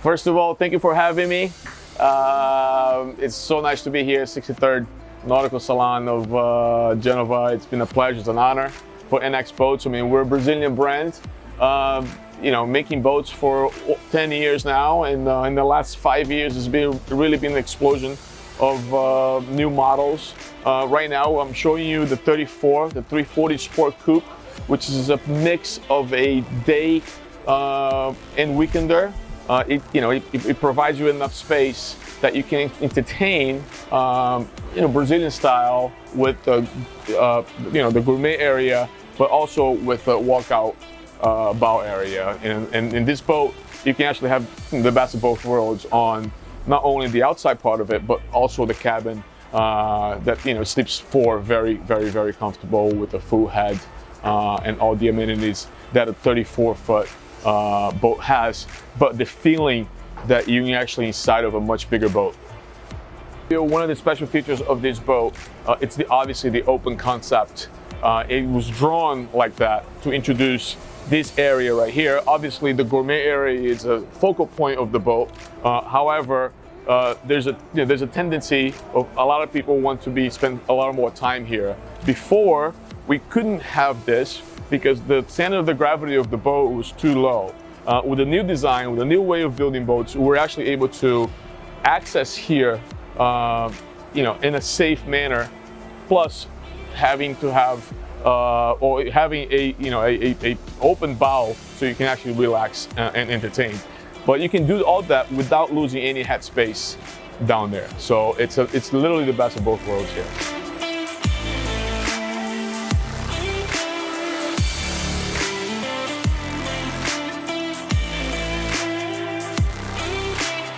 First of all, thank you for having me. It's so nice to be here, 63rd Nautical Salon of Genova. It's been a pleasure, it's an honor for NX Boats. I mean, we're a Brazilian brand, making boats for 10 years now, and in the last 5 years, it's really been an explosion of new models. Right now, I'm showing you the 340 Sport Coupe, which is a mix of a day and weekender. It provides you enough space that you can entertain, Brazilian style with the gourmet area, but also with the walkout bow area. And in this boat, you can actually have the best of both worlds on not only the outside part of it, but also the cabin that sleeps four, very, very, very comfortable with a full head and all the amenities that a 34-foot boat has, but the feeling that you're actually inside of a much bigger boat. One of the special features of this boat, it's obviously the open concept. It was drawn like that to introduce this area right here. Obviously, the gourmet area is a focal point of the boat. However, there's a tendency of a lot of people want to spend a lot more time here. Before, we couldn't have this because the center of the gravity of the boat was too low. With a new design, with a new way of building boats, we're actually able to access here, in a safe manner, plus having to have having a open bow so you can actually relax and entertain. But you can do all that without losing any head space down there. So it's literally the best of both worlds here.